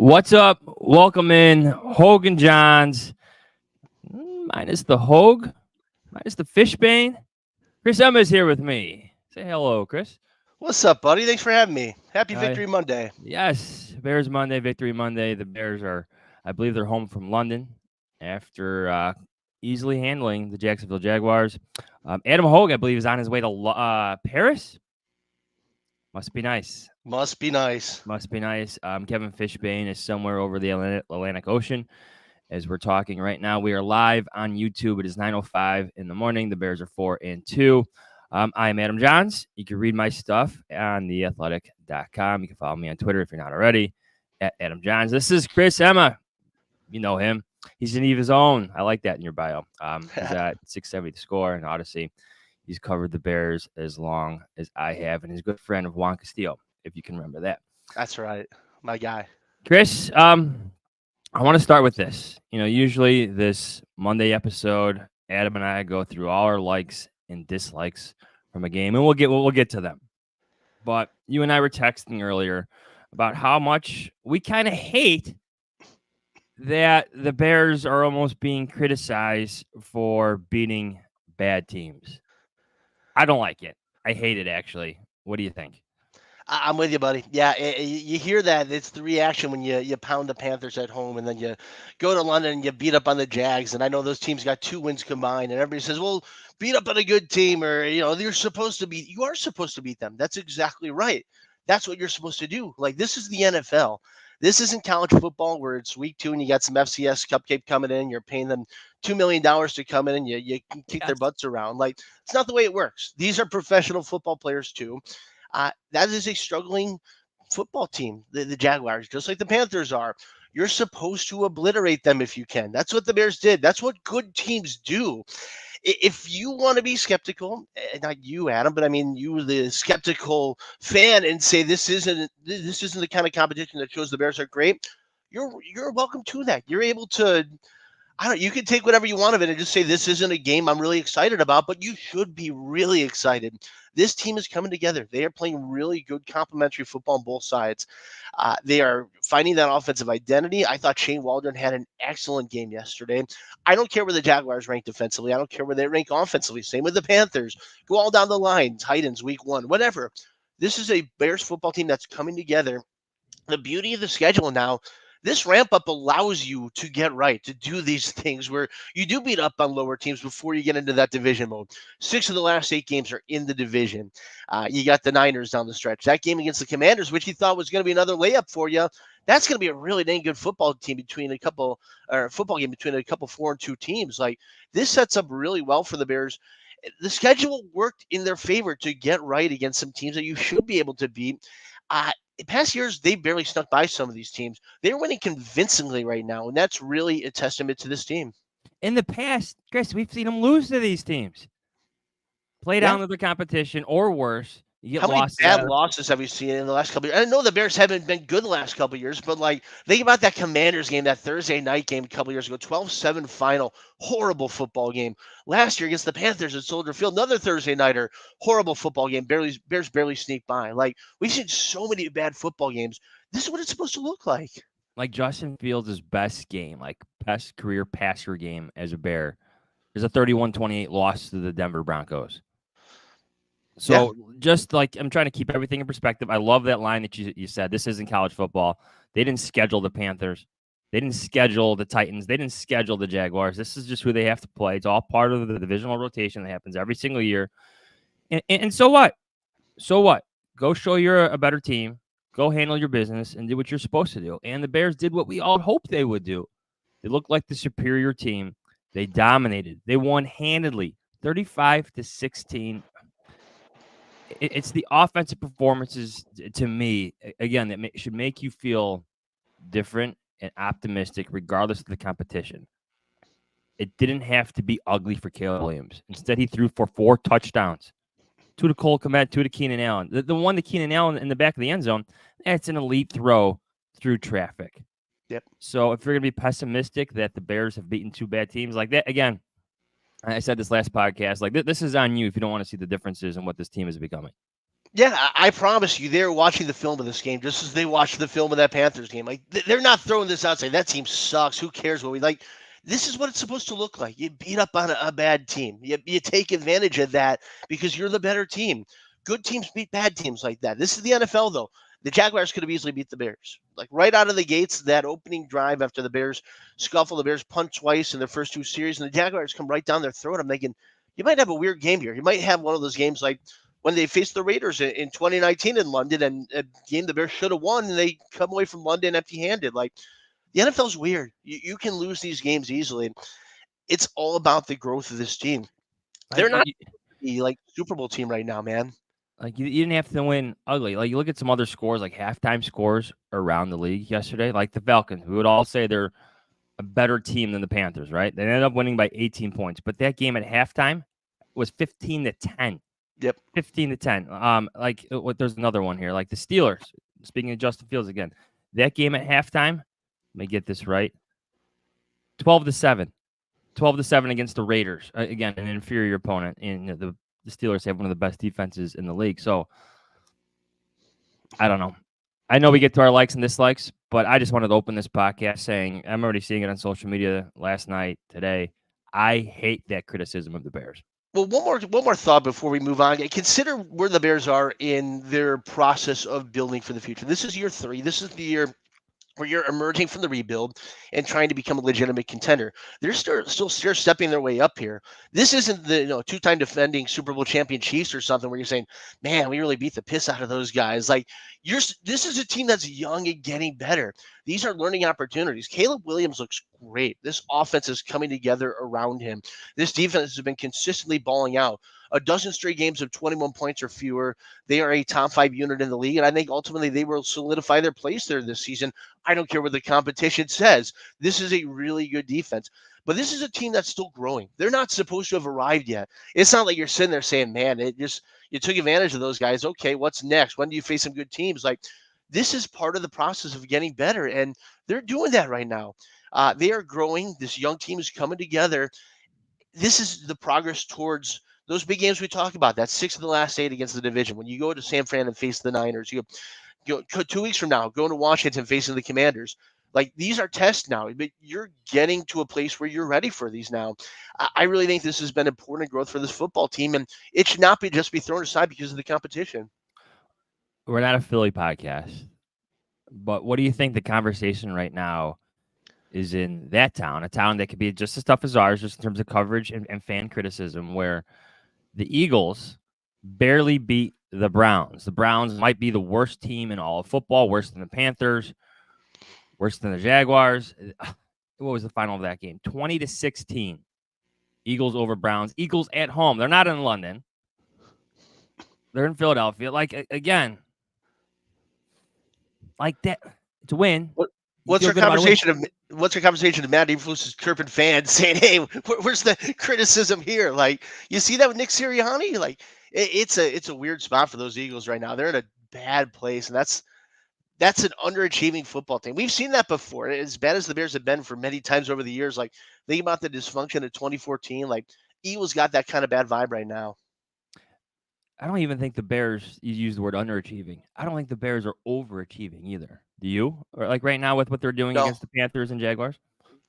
What's up? Welcome in Hogan Jahns, minus the Hogue, minus the Fishbane. Chris Emma is here with me. Say hello, Chris. What's up, buddy? Thanks for having me. Happy Uh, Victory Monday. yes, Bears Monday, Victory Monday. The Bears are, I believe, they're home from London after easily handling the Jacksonville Jaguars. Adam Hogue, I believe, is on his way to Paris. Must be nice. Must be nice. Must be nice. Kevin Fishbane is somewhere over the Atlantic Ocean. As we're talking right now, we are live on YouTube. It is 9:05 in the morning. The Bears are 4-2. I am Adam Jahns. You can read my stuff on theathletic.com. You can follow me on Twitter if you're not already at Adam Jahns. This is Chris Emma. You know him. He's in his own. I like that in your bio. He's at 670 The Score and Odyssey. He's covered the Bears as long as I have, and he's a good friend of Juan Castillo, if you can remember that. That's right. My guy. Chris, I want to start with this. Usually this Monday episode, Adam and I go through all our likes and dislikes from a game, and we'll get to them. But you and I were texting earlier about how much we kind of hate that the Bears are almost being criticized for beating bad teams. I don't like it. I hate it, actually. What do you think? I'm with you, buddy. Yeah, you hear that. It's the reaction when you pound the Panthers at home and then you go to London and you beat up on the Jags. And I know those teams got 2 wins combined. And everybody says, well, beat up on a good team or, you are supposed to beat. You are supposed to beat them. That's exactly right. That's what you're supposed to do. Like, this is the NFL. This isn't college football where it's week 2 and you got some FCS cupcake coming in. You're paying them $2 million to come in and you can kick their butts around. Like, it's not the way it works. These are professional football players too. That is a struggling football team, the Jaguars, just like the Panthers are. You're supposed to obliterate them if you can. That's what the Bears did. That's what good teams do. If you want to be skeptical, not you, Adam, but I mean you, the skeptical fan, and say this isn't the kind of competition that shows the Bears are great, you're welcome to that. You're able to. You can take whatever you want of it and just say this isn't a game I'm really excited about, but you should be really excited. This team is coming together. They are playing really good complementary football on both sides. They are finding that offensive identity. I thought Shane Waldron had an excellent game yesterday. I don't care where the Jaguars rank defensively. I don't care where they rank offensively. Same with the Panthers. Go all down the line. Titans, week 1, whatever. This is a Bears football team that's coming together. The beauty of the schedule now, this ramp up allows you to get right, to do these things where you do beat up on lower teams before you get into that division mode. 6 of the last 8 games are in the division. You got the Niners down the stretch. That game against the Commanders, which you thought was going to be another layup for you, that's going to be a really dang good football game between a couple 4-2 teams. Like, this sets up really well for the Bears. The schedule worked in their favor to get right against some teams that you should be able to beat. In past years, they barely snuck by some of these teams. They're winning convincingly right now, and that's really a testament to this team. In the past, Chris, we've seen them lose to these teams. Play down to the competition or worse. You get How many bad losses have you seen in the last couple of years? I know the Bears haven't been good the last couple of years, but think about that Commanders game, that Thursday night game a couple of years ago, 12-7 final, horrible football game. Last year against the Panthers at Soldier Field, another Thursday nighter, horrible football game. Bears barely sneak by. We've seen so many bad football games. This is what it's supposed to look like. Like Justin Fields' best game, best career passer game as a Bear, is a 31-28 loss to the Denver Broncos. So just I'm trying to keep everything in perspective. I love that line that you said. This isn't college football. They didn't schedule the Panthers. They didn't schedule the Titans. They didn't schedule the Jaguars. This is just who they have to play. It's all part of the divisional rotation that happens every single year. And so what? So what? Go show you're a better team. Go handle your business and do what you're supposed to do. And the Bears did what we all hoped they would do. They looked like the superior team. They dominated. They won handedly, 35-16. It's the offensive performances, to me, again, that should make you feel different and optimistic regardless of the competition. It didn't have to be ugly for Caleb Williams. Instead, he threw for 4 touchdowns. 2 to Cole Kmet, 2 to Keenan Allen. The one to Keenan Allen in the back of the end zone, that's an elite throw through traffic. Yep. So if you're going to be pessimistic that the Bears have beaten 2 bad teams like that, again, I said this last podcast, this is on you if you don't want to see the differences in what this team is becoming. Yeah, I promise you, they're watching the film of this game just as they watched the film of that Panthers game. Like they're not throwing this out saying that team sucks. Who cares what we like? This is what it's supposed to look like. You beat up on a bad team. You take advantage of that because you're the better team. Good teams beat bad teams like that. This is the NFL though. The Jaguars could have easily beat the Bears. Like right out of the gates, that opening drive after the Bears scuffle, the Bears punt twice in their first two series, and the Jaguars come right down their throat. I'm thinking, you might have a weird game here. You might have one of those games like when they faced the Raiders in 2019 in London, and a game the Bears should have won, and they come away from London empty-handed. Like the NFL's weird. You can lose these games easily. It's all about the growth of this team. They're Like not like Super Bowl team right now, man. Like you didn't have to win ugly. Like you look at some other scores, like halftime scores around the league yesterday. Like the Falcons, we would all say they're a better team than the Panthers, right? They ended up winning by 18 points, but that game at halftime was 15-10. Yep. 15-10. There's another one here. Like the Steelers. Speaking of Justin Fields again, that game at halftime. Let me get this right. 12-7. 12-7 against the Raiders. Again, an inferior opponent. And the Steelers have one of the best defenses in the league. So I don't know. I know we get to our likes and dislikes, but I just wanted to open this podcast saying I'm already seeing it on social media last night, today. I hate that criticism of the Bears. Well, one more thought before we move on. Consider where the Bears are in their process of building for the future. This is year 3. This is the year where you're emerging from the rebuild and trying to become a legitimate contender. They're still stepping their way up here. This isn't the two-time defending Super Bowl champion Chiefs or something where you're saying, man, we really beat the piss out of those guys. Like this is a team that's young and getting better. These are learning opportunities. Caleb Williams looks great. This offense is coming together around him. This defense has been consistently balling out. A dozen straight games of 21 points or fewer. They are a top 5 unit in the league, and I think ultimately they will solidify their place there this season. I don't care what the competition says. This is a really good defense. But this is a team that's still growing. They're not supposed to have arrived yet. It's not like you're sitting there saying, man, you took advantage of those guys. Okay, what's next? When do you face some good teams? Like, this is part of the process of getting better, and they're doing that right now. They are growing. This young team is coming together. This is the progress towards those big games we talked about. That's 6 of the last 8 against the division. When you go to San Fran and face the Niners, you go 2 weeks from now, going to Washington facing the Commanders. Like these are tests now, but you're getting to a place where you're ready for these now. I really think this has been important growth for this football team, and it should not just be thrown aside because of the competition. We're not a Philly podcast, but what do you think the conversation right now is in that town, a town that could be just as tough as ours, just in terms of coverage and fan criticism, where the Eagles barely beat the Browns. The Browns might be the worst team in all of football, worse than the Panthers, worse than the Jaguars. What was the final of that game? 20-16. Eagles over Browns. Eagles at home. They're not in London. They're in Philadelphia. Like, again, like that. It's a win. What's your conversation of Matt Eberflus's chirping fans saying, "Hey, where's the criticism here?" Like you see that with Nick Sirianni. Like it's a weird spot for those Eagles right now. They're in a bad place, and that's an underachieving football team. We've seen that before. As bad as the Bears have been for many times over the years, like think about the dysfunction of 2014. Like Eagles got that kind of bad vibe right now. I don't even think the Bears, you use the word underachieving. I don't think the Bears are overachieving either. Do you? Or like right now with what they're doing against the Panthers and Jaguars?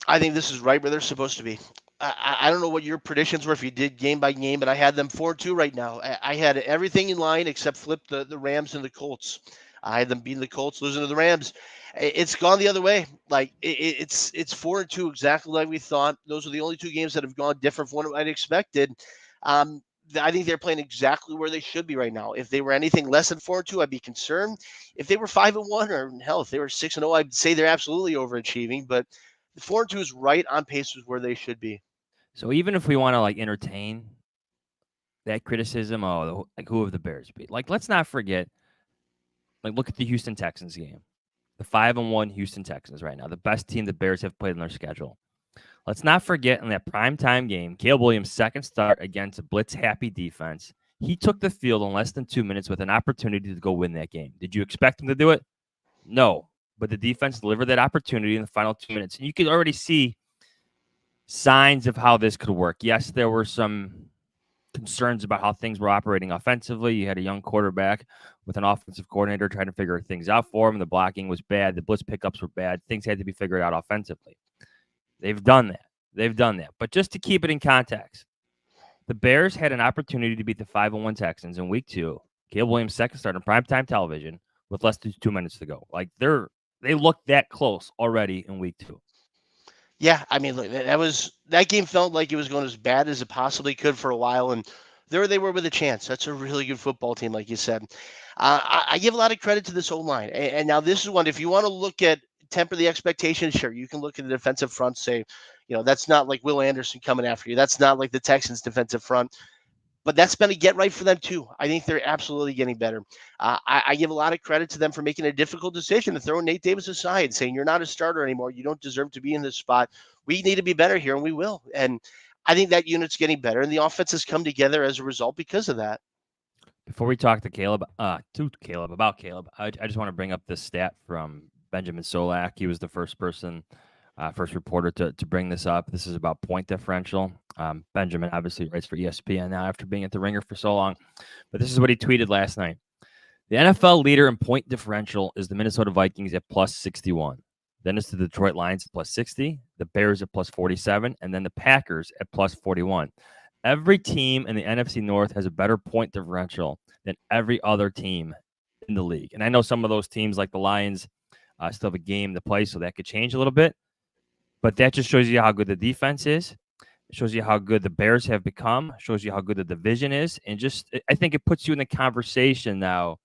I think this is right where they're supposed to be. I don't know what your predictions were if you did game by game, but I had them 4-2 right now. I had everything in line except flip the Rams and the Colts. I had them beating the Colts, losing to the Rams. It's gone the other way. Like it's 4-2, exactly like we thought. Those are the only 2 games that have gone different from what I'd expected. I think they're playing exactly where they should be right now. If they were anything less than 4-2, I'd be concerned. If they were 5-1, or hell, if they were 6-0, I'd say they're absolutely overachieving. But 4-2 is right on pace with where they should be. So even if we want to like entertain that criticism, like who have the Bears beat? Like let's not forget. Like look at the Houston Texans game. The 5-1 Houston Texans right now, the best team the Bears have played in their schedule. Let's not forget in that primetime game, Caleb Williams' second start against a blitz-happy defense. He took the field in less than 2 minutes with an opportunity to go win that game. Did you expect him to do it? No. But the defense delivered that opportunity in the final 2 minutes. And you could already see signs of how this could work. Yes, there were some concerns about how things were operating offensively. You had a young quarterback with an offensive coordinator trying to figure things out for him. The blocking was bad. The blitz pickups were bad. Things had to be figured out offensively. They've done that. But just to keep it in context, the Bears had an opportunity to beat the 5-1 Texans in week 2. Caleb Williams' second start on primetime television with less than 2 minutes to go. Like they looked that close already in week 2. Yeah, I mean, look, that game felt like it was going as bad as it possibly could for a while, and there they were with a chance. That's a really good football team, like you said. I give a lot of credit to this O-line, and now this is one. If you want to look at temper the expectations, sure, you can look at the defensive front, say, that's not like Will Anderson coming after you. That's not like the Texans' defensive front. But that's been a get right for them too. I think they're absolutely getting better. I give a lot of credit to them for making a difficult decision to throw Nate Davis aside, saying you're not a starter anymore. You don't deserve to be in this spot. We need to be better here, and we will. And I think that unit's getting better, and the offense has come together as a result because of that. Before we talk to Caleb, I just want to bring up this stat from Benjamin Solak. He was the first reporter to bring this up. This is about point differential. Benjamin obviously writes for ESPN now after being at the Ringer for so long. But this is what he tweeted last night. The NFL leader in point differential is the Minnesota Vikings at plus 61. Then it's the Detroit Lions at plus 60, the Bears at plus 47, and then the Packers at plus 41. Every team in the NFC North has a better point differential than every other team in the league. And I know some of those teams, like the Lions, still have a game to play, so that could change a little bit. But that just shows you how good the defense is. It shows you how good the Bears have become. It shows you how good the division is. And I think it puts you in the conversation now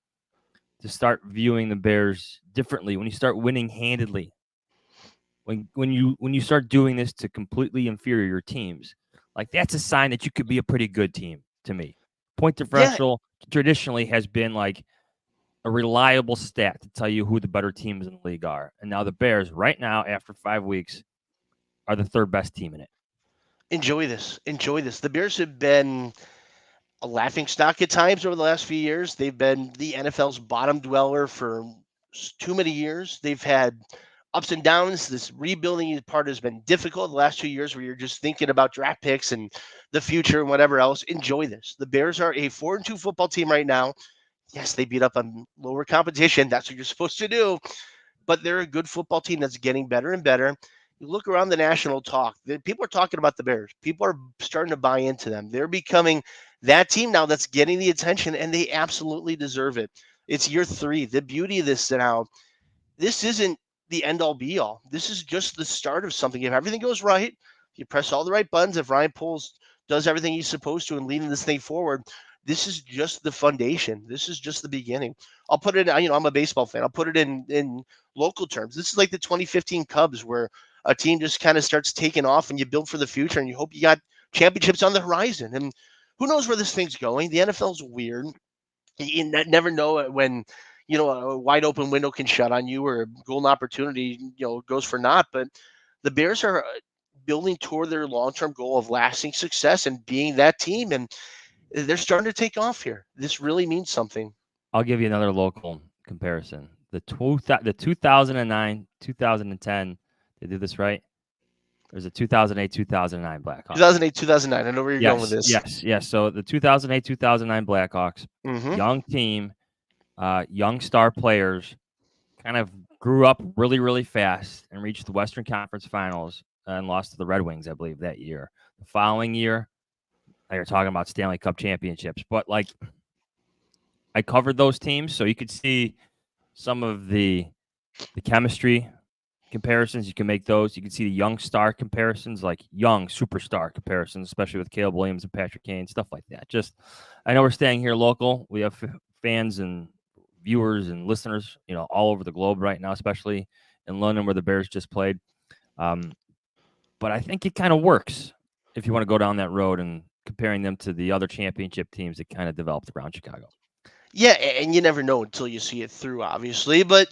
to start viewing the Bears differently when you start winning handedly. When you start doing this to completely inferior teams, like that's a sign that you could be a pretty good team to me. Point differential traditionally has been like a reliable stat to tell you who the better teams in the league are. And now the Bears, right now, after 5 weeks, are the third best team in it. Enjoy this. The Bears have been a laughingstock at times over the last few years. They've been the NFL's bottom dweller for too many years. They've had ups and downs. This rebuilding part has been difficult the last 2 years where you're just thinking about draft picks and the future and whatever else. Enjoy this. The Bears are a 4-2 football team right now. Yes, they beat up on lower competition. That's what you're supposed to do. But they're a good football team that's getting better and better. You look around the national talk, people are talking about the Bears. People are starting to buy into them. They're becoming that team now that's getting the attention, and they absolutely deserve it. It's year 3. The beauty of this now, this isn't the end-all be-all. This is just the start of something. If everything goes right, if you press all the right buttons, if Ryan Poles does everything he's supposed to and leading this thing forward, this is just the foundation. This is just the beginning. I'll put it, I'm a baseball fan. I'll put it in local terms. This is like the 2015 Cubs where a team just kind of starts taking off and you build for the future and you hope you got championships on the horizon. And who knows where this thing's going? The NFL's weird. You never know when, a wide open window can shut on you or a golden opportunity, goes for naught. But the Bears are building toward their long-term goal of lasting success and being that team. And they're starting to take off here. This really means something. I'll give you another local comparison. The 2009, 2010, they did this right? There's a 2008, 2009 Blackhawks. 2008, 2009. I know where you're going with this. Yes. So the 2008, 2009 Blackhawks, young team, young star players, kind of grew up really, really fast and reached the Western Conference Finals and lost to the Red Wings, I believe, that year. The following year, you're talking about Stanley Cup championships. But, I covered those teams, so you could see some of the chemistry comparisons. You can make those. You can see the young star comparisons, like young superstar comparisons, especially with Caleb Williams and Patrick Kane, stuff like that. I know we're staying here local. We have fans and viewers and listeners, all over the globe right now, especially in London where the Bears just played. But I think it kind of works if you want to go down that road and comparing them to the other championship teams that kind of developed around Chicago. Yeah, and you never know until you see it through, obviously. But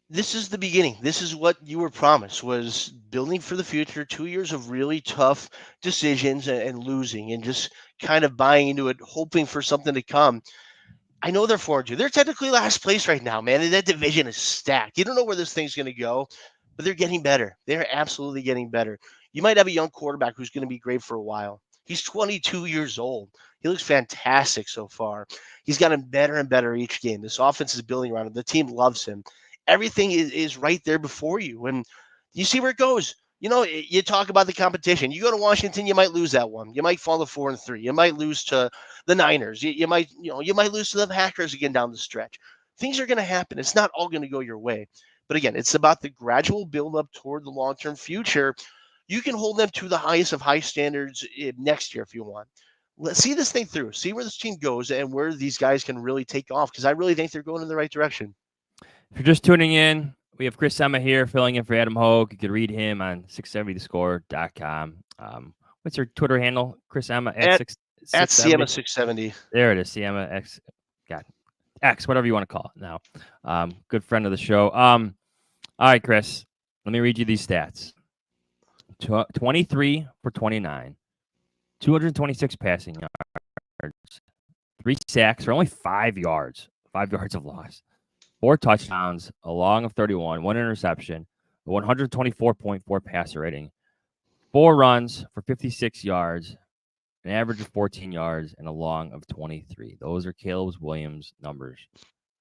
this is the beginning. This is what you were promised, was building for the future, 2 years of really tough decisions and losing and just kind of buying into it, hoping for something to come. I know they're 4-2. They're technically last place right now, man. And that division is stacked. You don't know where this thing's going to go, but they're getting better. They're absolutely getting better. You might have a young quarterback who's going to be great for a while. He's 22 years old. He looks fantastic so far. He's gotten better and better each game. This offense is building around him. The team loves him. Everything is right there before you. And you see where it goes. You talk about the competition. You go to Washington, you might lose that one. You might fall to 4-3. You might lose to the Niners. You might lose to the Packers again down the stretch. Things are going to happen. It's not all going to go your way. But again, it's about the gradual build up toward the long term future. You can hold them to the highest of high standards next year if you want. Let's see this thing through. See where this team goes and where these guys can really take off, because I really think they're going in the right direction. If you're just tuning in, we have Chris Emma here filling in for Adam Hogue. You can read him on 670thescore.com. What's your Twitter handle, Chris Emma? At 670? CMA670. There it is, CMA X. God, X, whatever you want to call it now. Good friend of the show. All right, Chris, let me read you these stats. 23 for 29, 226 passing yards, 3 sacks for only 5 yards, 5 yards of loss, 4 touchdowns, a long of 31, 1 interception, a 124.4 passer rating, 4 runs for 56 yards, an average of 14 yards, and a long of 23. Those are Caleb Williams' numbers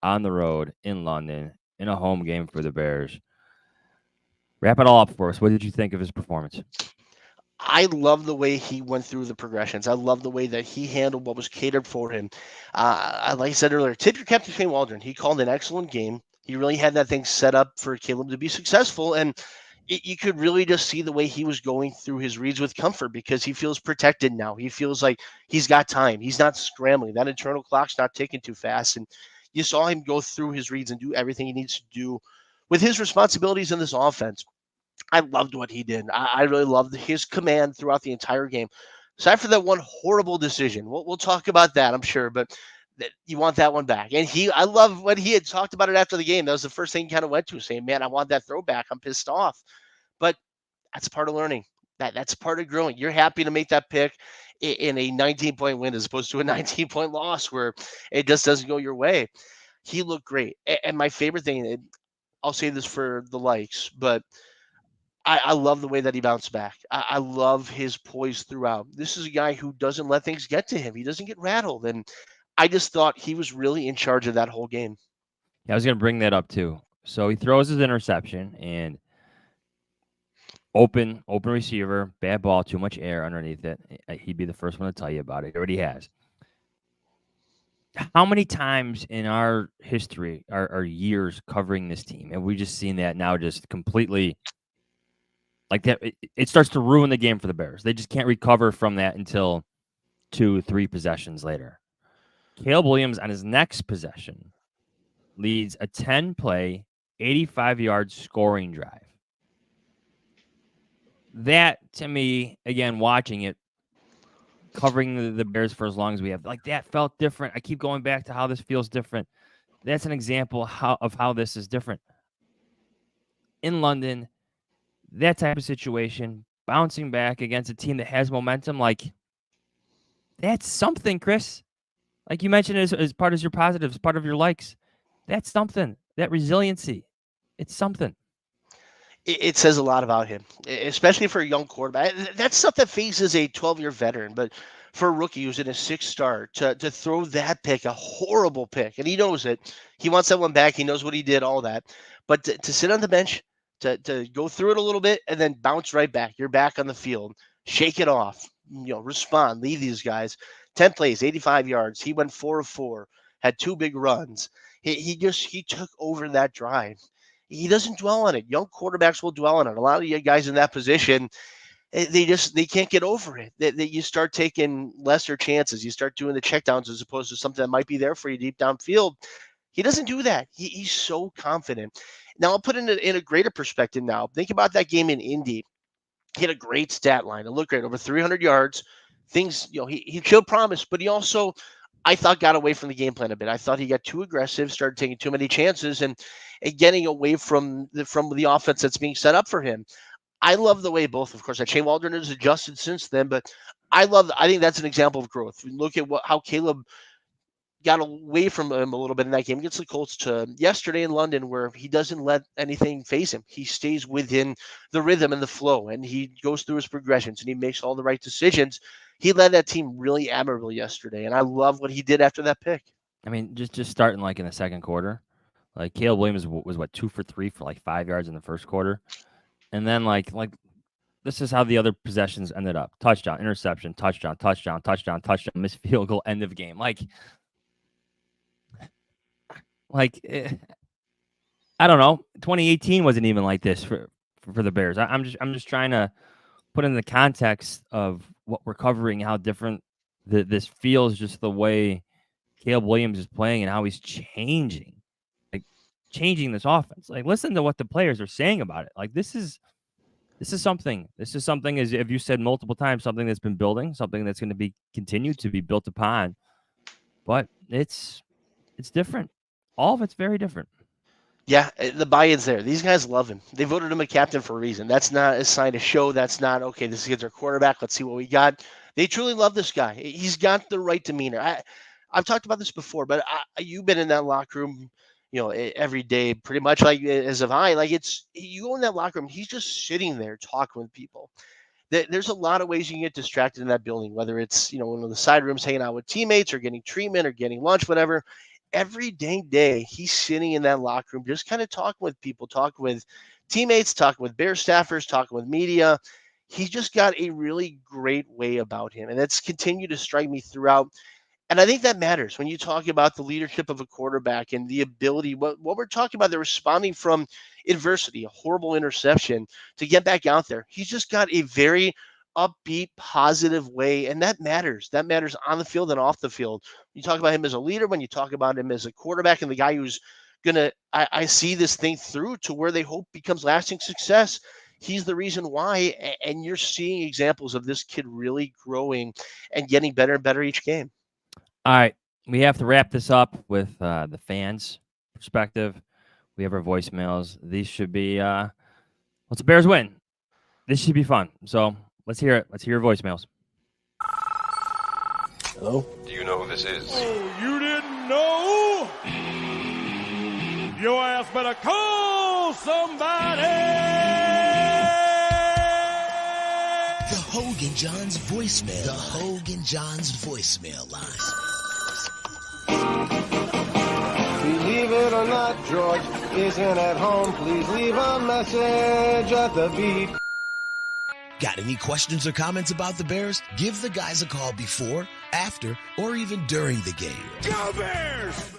on the road in London in a home game for the Bears. Wrap it all up for us. What did you think of his performance? I love the way he went through the progressions. I love the way that he handled what was catered for him. Like I said earlier, tip your cap to Shane Waldron. He called an excellent game. He really had that thing set up for Caleb to be successful. And you could really just see the way he was going through his reads with comfort, because he feels protected now. He feels like he's got time. He's not scrambling. That internal clock's not ticking too fast. And you saw him go through his reads and do everything he needs to do with his responsibilities in this offense. I loved what he did. I really loved his command throughout the entire game. Aside from that one horrible decision, we'll talk about that, I'm sure, but you want that one back. And I love when he had talked about it after the game. That was the first thing he kind of went to, saying, "Man, I want that throwback. I'm pissed off." But that's part of learning. That's part of growing. You're happy to make that pick in a 19-point win as opposed to a 19-point loss where it just doesn't go your way. He looked great. And my favorite thing, I'll say this for the likes, but I love the way that he bounced back. I love his poise throughout. This is a guy who doesn't let things get to him. He doesn't get rattled. And I just thought he was really in charge of that whole game. Yeah, I was going to bring that up too. So he throws his interception and open receiver, bad ball, too much air underneath it. He'd be the first one to tell you about it. He already has. How many times in our history, our years covering this team, have we just seen that now just completely like that? It starts to ruin the game for the Bears. They just can't recover from that until 2-3 possessions later. Caleb Williams on his next possession leads a 10-play, 85-yard scoring drive. That, to me, again, watching it, covering the Bears for as long as we have, like that felt different. I keep going back to how this feels different. That's an example of how this is different. In London, that type of situation, bouncing back against a team that has momentum, like that's something, Chris. Like you mentioned, as part of your positives, part of your likes. That's something. That resiliency, it's something. It says a lot about him, especially for a young quarterback. That's stuff that phases a 12-year veteran, but for a rookie who's in a 6th start to throw that pick, a horrible pick, and he knows it. He wants that one back. He knows what he did, all that. But to sit on the bench, to go through it a little bit, and then bounce right back. You're back on the field. Shake it off. Respond. Lead these guys. 10 plays, 85 yards. He went 4 of 4, had 2 big runs. He took over that drive. He doesn't dwell on it. Young quarterbacks will dwell on it. A lot of you guys in that position, they can't get over it. That you start taking lesser chances. You start doing the checkdowns as opposed to something that might be there for you deep downfield. He doesn't do that. He's so confident. Now I'll put it in a greater perspective now. Think about that game in Indy. He had a great stat line. It looked great, over 300 yards. Things, he showed promise, but he also, I thought, got away from the game plan a bit. I thought he got too aggressive, started taking too many chances, and getting away from the offense that's being set up for him. I love the way both, of course, that Shane Waldron has adjusted since then, but I think that's an example of growth. Look at how Caleb got away from him a little bit in that game against the Colts to yesterday in London, where he doesn't let anything phase him. He stays within the rhythm and the flow, and he goes through his progressions and he makes all the right decisions. He led that team really admirably yesterday, and I love what he did after that pick. I mean, just starting like in the second quarter, like Caleb Williams was what 2 for 3 for like 5 yards in the first quarter, and then like this is how the other possessions ended up: touchdown, interception, touchdown, touchdown, touchdown, touchdown, missed field goal, end of game. I don't know. 2018 wasn't even like this for the Bears. I'm just trying to put in the context of what we're covering, how different this feels, just the way Caleb Williams is playing and how he's changing this offense. Like, listen to what the players are saying about it. Like, this is something. This is something, as you said multiple times, something that's been building, something that's going to be continued to be built upon. But it's different. All of it's very different. Yeah, the buy-in's there. These guys love him. They voted him a captain for a reason. That's not a sign of show. That's not, okay, this is our quarterback. Let's see what we got. They truly love this guy. He's got the right demeanor. I've talked about this before, but you've been in that locker room, every day, pretty much like as have I. Like, you go in that locker room, he's just sitting there talking with people. There's a lot of ways you can get distracted in that building, whether it's, one of the side rooms hanging out with teammates or getting treatment or getting lunch, whatever. Every dang day, he's sitting in that locker room, just kind of talking with people, talking with teammates, talking with Bear staffers, talking with media. He's just got a really great way about him, and it's continued to strike me throughout. And I think that matters when you talk about the leadership of a quarterback and the ability, what we're talking about, they're responding from adversity, a horrible interception, to get back out there. He's just got a very upbeat, positive way, and that matters. That matters on the field and off the field. You talk about him as a leader, when you talk about him as a quarterback and the guy who's I see this thing through to where they hope becomes lasting success. He's the reason why, and you're seeing examples of this kid really growing and getting better and better each game. All right, we have to wrap this up with the fans' perspective. We have our voicemails. These should be let's the Bears win. This should be fun. So let's hear it. Let's hear your voicemails. Hello? Do you know who this is? Oh, you didn't know? Your ass better call somebody! The Hogan Johns voicemail. The Hogan Johns voicemail line. Believe it or not, George isn't at home. Please leave a message at the beep. Got any questions or comments about the Bears? Give the guys a call before, after, or even during the game. Go Bears!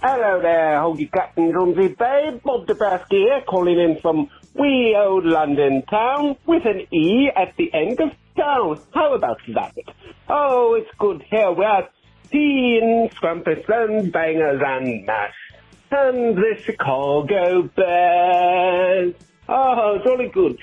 Hello there, Hoagie Captain Rumsey Babe. Bob DeBrasky here, calling in from wee old London town with an E at the end of town. How about that? Oh, it's good here. We're tea and scrumpets and bangers and mash. And the Chicago Bears. Oh, jolly good,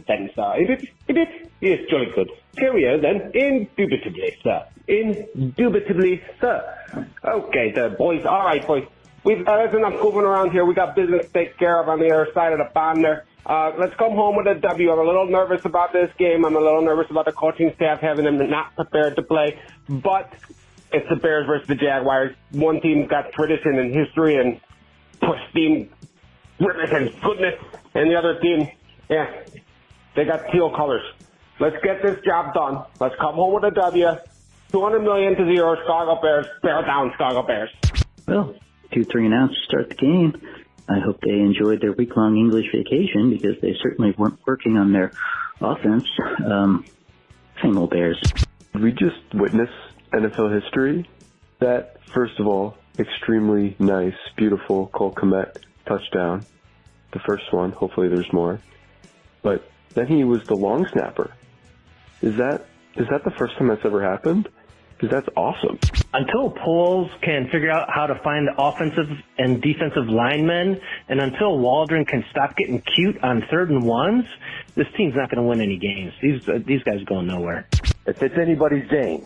then, sir. Is it? Yes, jolly good. Cheerio, then. Indubitably, sir. Indubitably, sir. Okay, the boys. All right, boys. There's enough goofing around here. We got business to take care of on the other side of the pond there. Let's come home with a W. I'm a little nervous about this game. I'm a little nervous about the coaching staff having them not prepared to play. But it's the Bears versus the Jaguars. One team's got tradition and history and pristine goodness and goodness. And the other team, yeah, they got teal colors. Let's get this job done. Let's come home with a W. 200 million to 0. Chicago Bears. Bear down, Chicago Bears. Well, 2-3 announced to start the game. I hope they enjoyed their week-long English vacation because they certainly weren't working on their offense. Same old Bears. We just witnessed NFL history. That, first of all, extremely nice, beautiful Cole Kmet touchdown. The first one. Hopefully there's more. But then he was the long snapper. Is that the first time that's ever happened? Because that's awesome. Until Poles can figure out how to find the offensive and defensive linemen, and until Waldron can stop getting cute on 3rd and 1s, this team's not going to win any games. These guys are going nowhere. If it's anybody's game,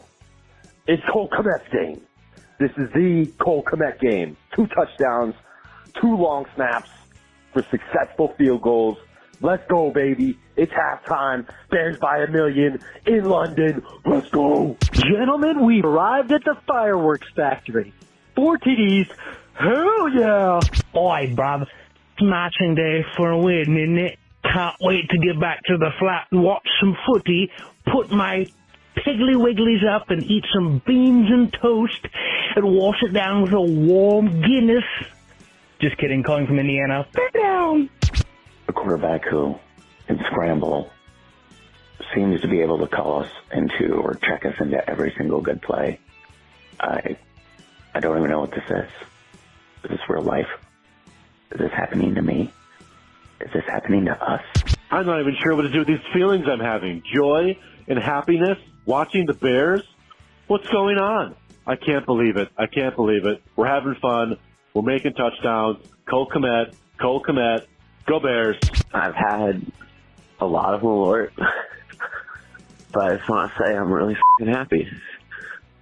it's Cole Kmet's game. This is the Cole Kmet game. 2 touchdowns, 2 long snaps for successful field goals. Let's go, baby. It's halftime. Bears by 1 million in London. Let's go. Gentlemen, we've arrived at the fireworks factory. 4 TDs. Hell yeah! Oi, bruv. Smashing day for a win, isn't it? Can't wait to get back to the flat and watch some footy, put my Piggly Wigglies up and eat some beans and toast and wash it down with a warm Guinness. Just kidding, calling from Indiana. Bear down! A quarterback who can scramble seems to be able to call us into or check us into every single good play. I don't even know what this is. Is this real life? Is this happening to me? Is this happening to us? I'm not even sure what to do with these feelings I'm having. Joy and happiness, watching the Bears. What's going on? I can't believe it. I can't believe it. We're having fun. We're making touchdowns. Cole Kmet, go Bears. I've had a lot of malort, but I just want to say I'm really f***ing happy.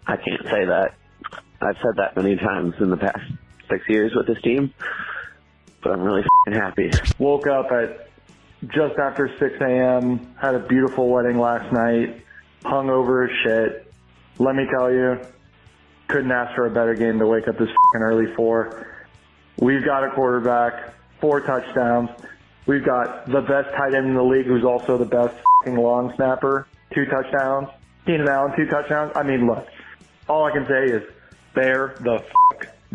I can't say that. I've said that many times in the past 6 years with this team, but I'm really f***ing happy. Woke up at just after 6 a.m., had a beautiful wedding last night, hung over as shit. Let me tell you, couldn't ask for a better game to wake up this f***ing early for. We've got a quarterback, 4 touchdowns. We've got the best tight end in the league who's also the best f***ing long snapper, 2 touchdowns. Keenan Allen, 2 touchdowns. I mean, look, all I can say is bear the f***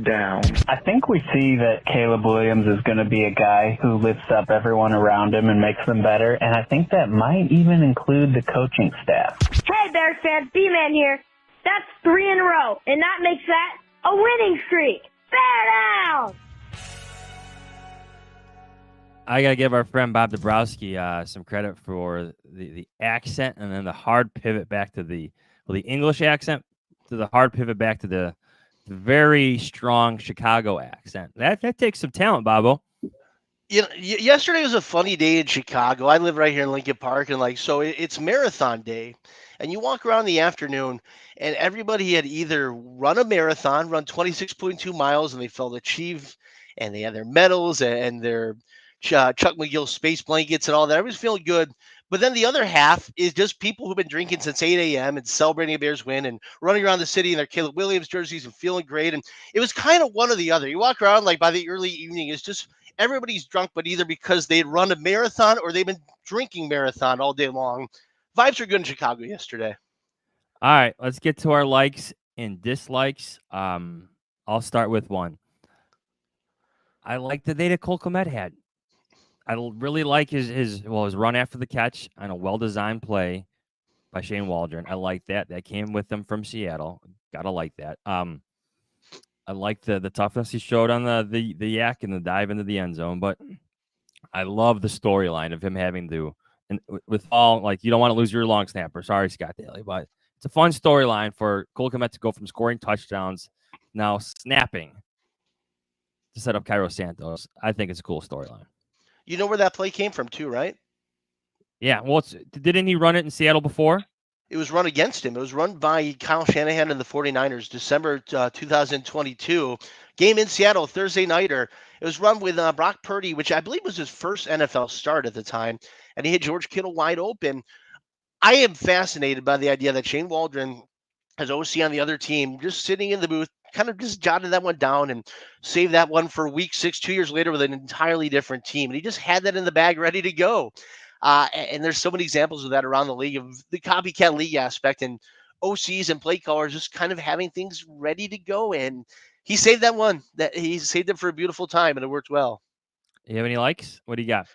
down. I think we see that Caleb Williams is going to be a guy who lifts up everyone around him and makes them better, and I think that might even include the coaching staff. Hey, Bears fans, B-Man here. That's 3 in a row, and that makes that a winning streak. Bear down! I got to give our friend Bob Dabrowski some credit for the accent and then the hard pivot back to the English accent to the hard pivot back to the very strong Chicago accent. That takes some talent, Bobo. You know, yesterday was a funny day in Chicago. I live right here in Lincoln Park, and so it's marathon day. And you walk around in the afternoon, and everybody had either run a marathon, run 26.2 miles, and they felt achieved, and they had their medals and their Chuck McGill space blankets and all that. Everybody's feeling good. But then the other half is just people who've been drinking since 8 a.m. and celebrating a Bears win and running around the city in their Caleb Williams jerseys and feeling great. And it was kind of one or the other. You walk around like by the early evening, it's just everybody's drunk, but either because they'd run a marathon or they've been drinking marathon all day long. Vibes are good in Chicago yesterday. All right, let's get to our likes and dislikes. I'll start with one. I like the day that Cole Kmet had. I really like his run after the catch on a well-designed play by Shane Waldron. I like that. That came with him from Seattle. Gotta like that. I like the toughness he showed on the yak and the dive into the end zone. But I love the storyline of him having to, and with all, like, you don't want to lose your long snapper. Sorry, Scott Daly, but it's a fun storyline for Cole Kmet to go from scoring touchdowns now snapping to set up Cairo Santos. I think it's a cool storyline. You know where that play came from too, right? Yeah. Well, didn't he run it in Seattle before? It was run against him. It was run by Kyle Shanahan and the 49ers, December 2022. Game in Seattle, Thursday nighter. It was run with Brock Purdy, which I believe was his first NFL start at the time, and he hit George Kittle wide open. I am fascinated by the idea that Shane Waldron, as OC on the other team, just sitting in the booth, kind of just jotted that one down and saved that one for week 6, 2 years later with an entirely different team. And he just had that in the bag ready to go. And there's so many examples of that around the league, of the copycat league aspect and OCs and play callers just kind of having things ready to go. And he saved that one. That he saved it for a beautiful time, and it worked well. You have any likes? What do you got?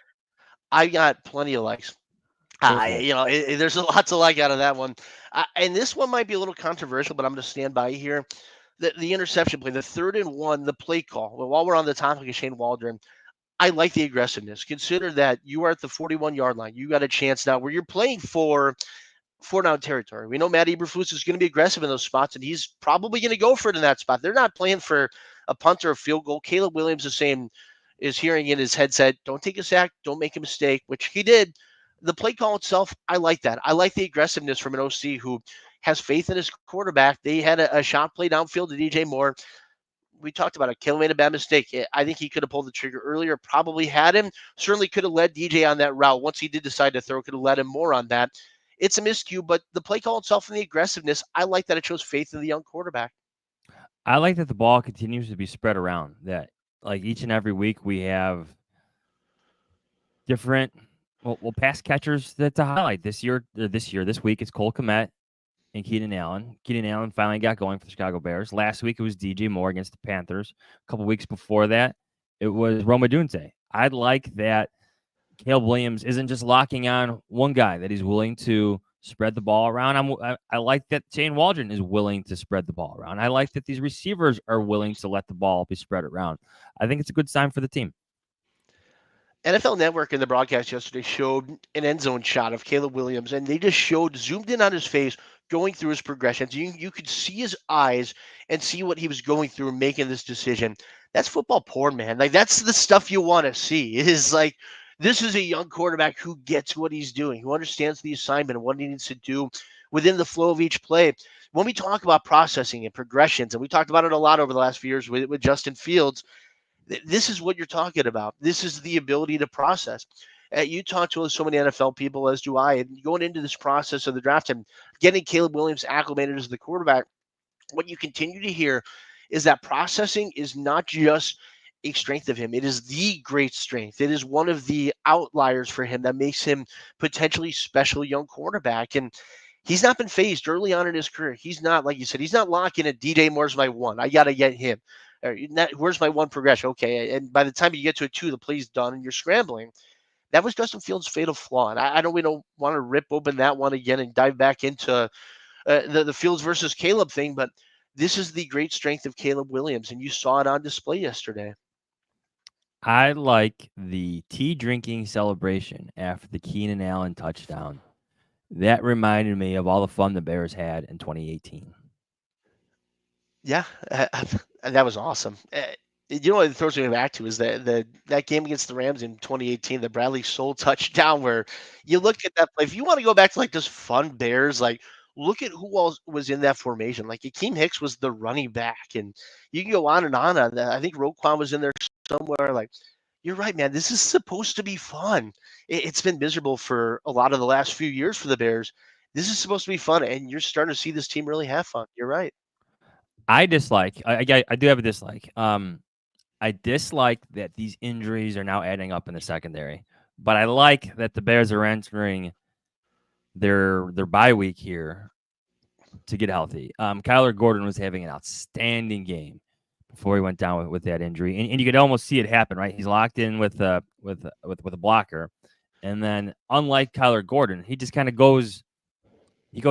I got plenty of likes. There's a lot to like out of that one. And this one might be a little controversial, but I'm going to stand by here. The interception play, the 3rd and 1, the play call. Well, while we're on the topic of Shane Waldron, I like the aggressiveness. Consider that you are at the 41-yard line. You got a chance now where you're playing for 4-down territory. We know Matt Eberflus is going to be aggressive in those spots, and he's probably going to go for it in that spot. They're not playing for a punt or a field goal. Caleb Williams is hearing in his headset, don't take a sack, don't make a mistake, which he did. The play call itself, I like that. I like the aggressiveness from an OC who has faith in his quarterback. They had a shot play downfield to DJ Moore. We talked about it. Caleb made a bad mistake. I think he could have pulled the trigger earlier, probably had him. Certainly could have led DJ on that route. Once he did decide to throw, could have led him more on that. It's a miscue, but the play call itself and the aggressiveness, I like that it shows faith in the young quarterback. I like that the ball continues to be spread around. That like each and every week we have different pass catchers to highlight this week it's Cole Kmet and Keenan Allen. Keenan Allen finally got going for the Chicago Bears. Last week it was DJ Moore against the Panthers. A couple weeks before that, it was Roma Dunte. I'd like that Caleb Williams isn't just locking on one guy, that he's willing to spread the ball around. I like that Shane Waldron is willing to spread the ball around. I like that these receivers are willing to let the ball be spread around. I think it's a good sign for the team. NFL Network in the broadcast yesterday showed an end zone shot of Caleb Williams, and they just zoomed in on his face, going through his progressions. You could see his eyes and see what he was going through making this decision. That's football porn, man. Like, that's the stuff you want to see. It is like, this is a young quarterback who gets what he's doing, who understands the assignment and what he needs to do within the flow of each play. When we talk about processing and progressions, and we talked about it a lot over the last few years with Justin Fields, this is what you're talking about. This is the ability to process. You talk to so many NFL people, as do I, and going into this process of the draft and getting Caleb Williams acclimated as the quarterback, what you continue to hear is that processing is not just a strength of him. It is the great strength. It is one of the outliers for him that makes him potentially special young quarterback. And he's not been phased early on in his career. He's not, like you said, he's not locking at DJ Moore's my one. I got to get him. Where's my one progression? Okay. And by the time you get to a 2, the play's done and you're scrambling. That was Justin Fields' fatal flaw. And we don't want to rip open that one again and dive back into the Fields versus Caleb thing, but this is the great strength of Caleb Williams, and you saw it on display yesterday. I like the tea drinking celebration after the Keenan Allen touchdown. That reminded me of all the fun the Bears had in 2018. Yeah, that was awesome. You know what it throws me back to is that game against the Rams in 2018, the Bradley Soul touchdown, where you look at that play. If you want to go back to like just fun Bears, like look at who else was in that formation. Like Akeem Hicks was the running back, and you can go on and on that. I think Roquan was in there somewhere. Like, you're right, man. This is supposed to be fun. It's been miserable for a lot of the last few years for the Bears. This is supposed to be fun, and you're starting to see this team really have fun. You're right. I dislike. I do have a dislike. I dislike that these injuries are now adding up in the secondary, but I like that the Bears are entering their bye week here to get healthy. Kyler Gordon was having an outstanding game before he went down with that injury, and you could almost see it happen. Right, he's locked in with a blocker, and then unlike Kyler Gordon, he just kind of goes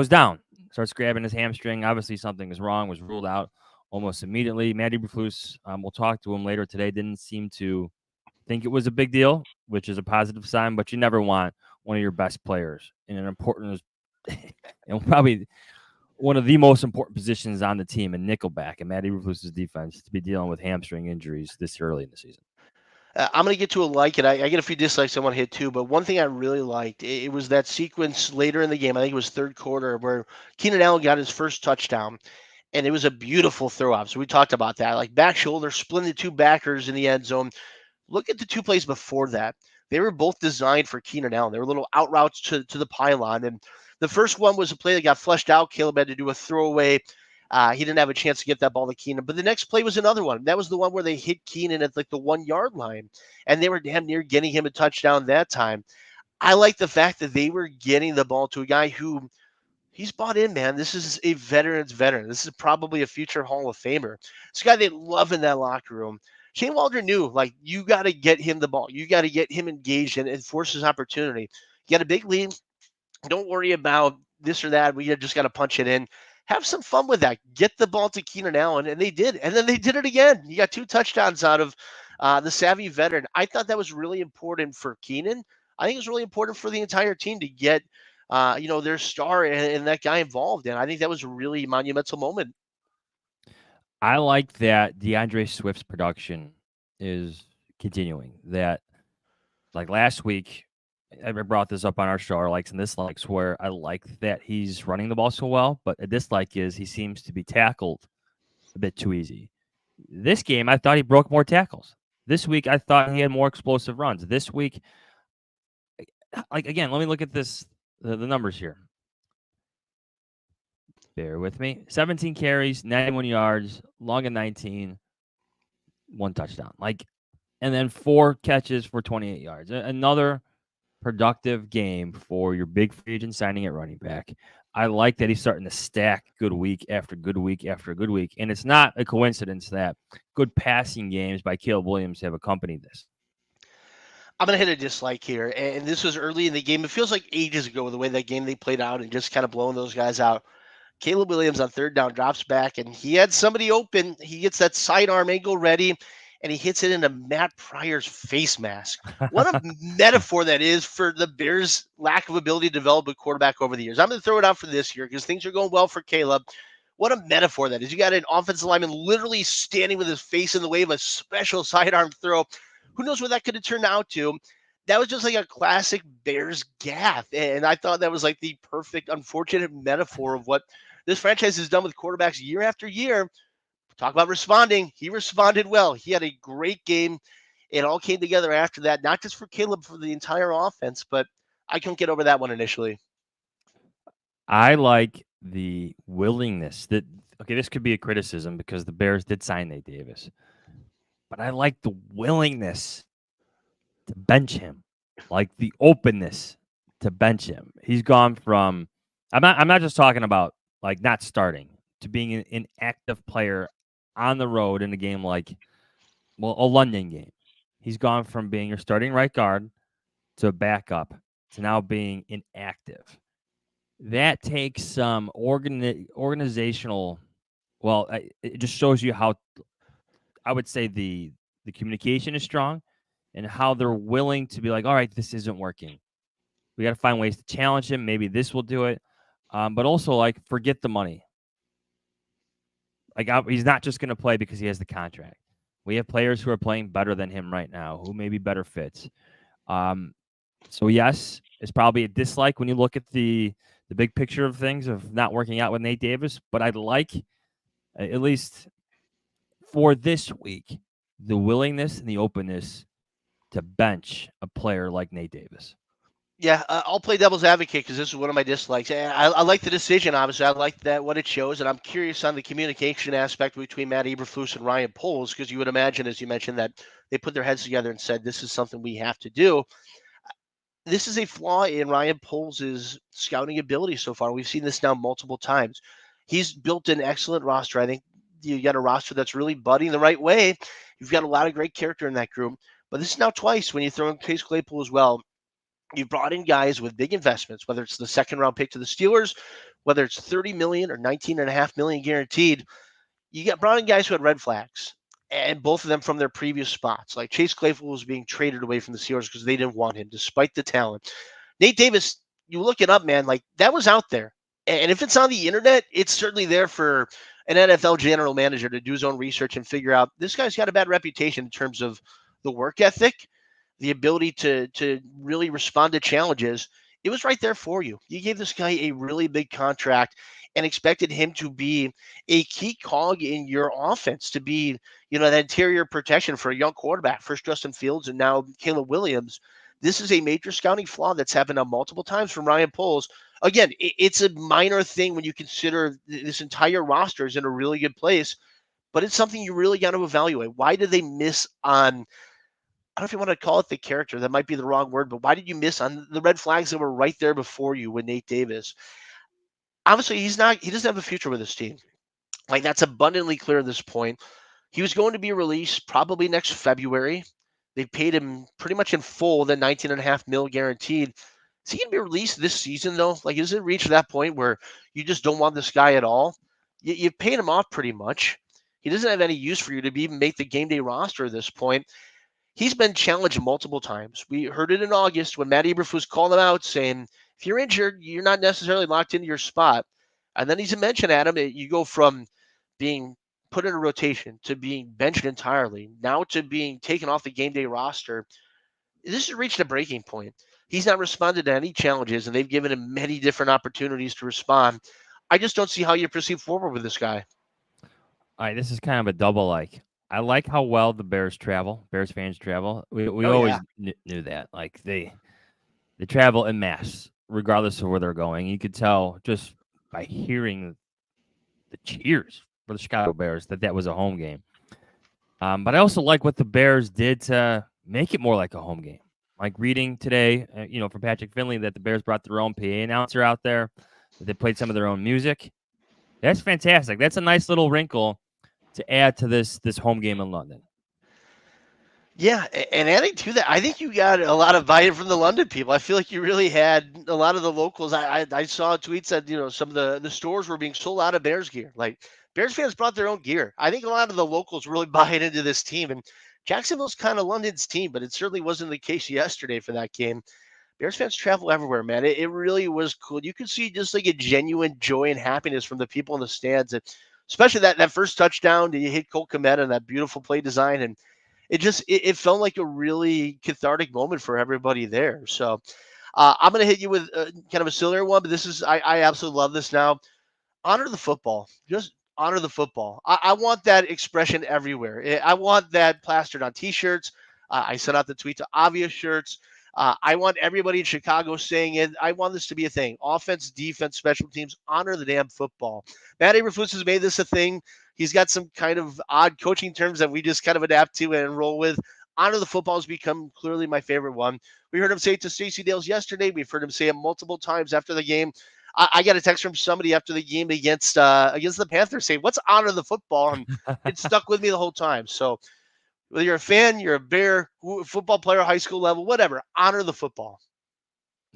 down. Starts grabbing his hamstring. Obviously, something is wrong. Was ruled out almost immediately. Matt Eberflus, we'll talk to him later today, didn't seem to think it was a big deal, which is a positive sign. But you never want one of your best players in an important, probably one of the most important positions on the team in nickelback and Matt Eberflus's defense to be dealing with hamstring injuries this early in the season. I'm going to get to a like it. I get a few dislikes I want to hit too, but one thing I really liked, it was that sequence later in the game, I think it was third quarter, where Keenan Allen got his first touchdown, and it was a beautiful throw off. So we talked about that. Like back shoulder, splitting the two backers in the end zone. Look at the two plays before that. They were both designed for Keenan Allen. They were little out routes to the pylon. And the first one was a play that got flushed out. Caleb had to do a throwaway. He didn't have a chance to get that ball to Keenan. But the next play was another one. That was the one where they hit Keenan at like the 1 yard line. And they were damn near getting him a touchdown that time. I like the fact that they were getting the ball to a guy who he's bought in, man. This is a veteran's veteran. This is probably a future Hall of Famer. It's a guy they love in that locker room. Shane Waldron knew, like, you got to get him the ball. You got to get him engaged and force his opportunity. You got a big lead. Don't worry about this or that. We just got to punch it in. Have some fun with that. Get the ball to Keenan Allen, and they did. And then they did it again. You got 2 touchdowns out of the savvy veteran. I thought that was really important for Keenan. I think it was really important for the entire team to get, their star and that guy involved. And I think that was a really monumental moment. I like that DeAndre Swift's production is continuing. That, like last week, I brought this up on our show, our likes and dislikes, where I like that he's running the ball so well, but a dislike is he seems to be tackled a bit too easy. This game, I thought he broke more tackles. This week, I thought he had more explosive runs. This week, like, again, let me look at the numbers here. Bear with me. 17 carries, 91 yards, long of 19, 1 touchdown. And then 4 catches for 28 yards. Another productive game for your big free agent signing at running back. I like that he's starting to stack good week after good week after good week. And it's not a coincidence that good passing games by Caleb Williams have accompanied this. I'm going to hit a dislike here. And this was early in the game. It feels like ages ago the way that game they played out and just kind of blowing those guys out. Caleb Williams on third down drops back, and he had somebody open. He gets that sidearm angle ready, and he hits it into Matt Pryor's face mask. What a metaphor that is for the Bears' lack of ability to develop a quarterback over the years. I'm going to throw it out for this year because things are going well for Caleb. What a metaphor that is. You got an offensive lineman literally standing with his face in the way of a special sidearm throw. Who knows what that could have turned out to? That was just like a classic Bears gaffe. And I thought that was like the perfect, unfortunate metaphor of what this franchise has done with quarterbacks year after year. Talk about responding. He responded well. He had a great game. It all came together after that, not just for Caleb, for the entire offense, but I couldn't get over that one initially. I like the willingness that, okay, this could be a criticism because the Bears did sign Nate Davis, but I like the willingness to bench him, like the openness to bench him. He's gone from, I'm not just talking about like not starting, to being an active player on the road in a game like, well, a London game. He's gone from being your starting right guard to a backup to now being inactive. That takes some organizational, well, it just shows you how, I would say the communication is strong and how they're willing to be like, all right, this isn't working. We got to find ways to challenge him. Maybe this will do it. But also, like, forget the money. Like, he's not just going to play because he has the contract. We have players who are playing better than him right now, who may be better fits. So, yes, it's probably a dislike when you look at the big picture of things of not working out with Nate Davis. But I'd like, at least for this week, the willingness and the openness to bench a player like Nate Davis. Yeah, I'll play devil's advocate because this is one of my dislikes. And I like the decision, obviously. I like that what it shows, and I'm curious on the communication aspect between Matt Eberflus and Ryan Poles because you would imagine, as you mentioned, that they put their heads together and said, this is something we have to do. This is a flaw in Ryan Poles' scouting ability so far. We've seen this now multiple times. He's built an excellent roster. I think you got a roster that's really budding the right way. You've got a lot of great character in that group. But this is now twice when you throw in Chase Claypool as well. You've brought in guys with big investments, whether it's the second round pick to the Steelers, whether it's $30 million or $19.5 million guaranteed. You got brought in guys who had red flags, and both of them from their previous spots. Like Chase Claypool was being traded away from the Steelers because they didn't want him, despite the talent. Nate Davis, you look it up, man, like that was out there. And if it's on the internet, it's certainly there for an NFL general manager to do his own research and figure out this guy's got a bad reputation in terms of the work ethic, the ability to really respond to challenges. It was right there for you. You gave this guy a really big contract and expected him to be a key cog in your offense, to be, that interior protection for a young quarterback, first Justin Fields and now Caleb Williams. This is a major scouting flaw that's happened on multiple times from Ryan Poles. Again, it's a minor thing when you consider this entire roster is in a really good place, but it's something you really got to evaluate. Why did they miss on, I don't know if you want to call it the character, that might be the wrong word, but why did you miss on the red flags that were right there before you with Nate Davis? Obviously, he doesn't have a future with this team. Like, that's abundantly clear at this point. He was going to be released probably next February. They paid him pretty much in full, the $19.5 million guaranteed. Is he going to be released this season, though? Like, is it reached that point where you just don't want this guy at all? You've paid him off pretty much. He doesn't have any use for you to even make the game day roster at this point. He's been challenged multiple times. We heard it in August when Matt Eberflus called him out saying, if you're injured, you're not necessarily locked into your spot. And then he's mentioned, Adam, you go from being put in a rotation to being benched entirely, now to being taken off the game day roster. This has reached a breaking point. He's not responded to any challenges, and they've given him many different opportunities to respond. I just don't see how you proceed forward with this guy. All right, this is kind of a double like. I like how well the Bears fans travel. We always knew that. Like, they travel en masse, regardless of where they're going. You could tell just by hearing the cheers for the Chicago Bears that was a home game. But I also like what the Bears did to make it more like a home game. Like reading today, from Patrick Finley, that the Bears brought their own PA announcer out there, that they played some of their own music. That's fantastic. That's a nice little wrinkle to add to this home game in London. Yeah, and adding to that, I think you got a lot of buy-in from the London people. I feel like you really had a lot of the locals. I saw tweets that some of the stores were being sold out of Bears gear. Like Bears fans brought their own gear. I think a lot of the locals really buying into this team. And Jacksonville's kind of London's team, but it certainly wasn't the case yesterday for that game. Bears fans travel everywhere, man. It really was cool. You could see just like a genuine joy and happiness from the people in the stands, especially that first touchdown that you hit Cole Kmet and that beautiful play design. And it felt like a really cathartic moment for everybody there. So I'm going to hit you with kind of a sillier one, but I absolutely love this now. Honor the football. Just honor the football. I want that expression everywhere. I want that plastered on T-shirts. I sent out the tweet to Avia shirts. I want everybody in Chicago saying it. I want this to be a thing. Offense, defense, special teams, honor the damn football. Matt Eberflus has made this a thing. He's got some kind of odd coaching terms that we just kind of adapt to and roll with. Honor the football has become clearly my favorite one. We heard him say it to Stacey Dales yesterday. We've heard him say it multiple times after the game. I got a text from somebody after the game against the Panthers saying, "What's honor the football?" And it stuck with me the whole time. So whether you're a fan, you're a Bear, football player, high school level, whatever, honor the football.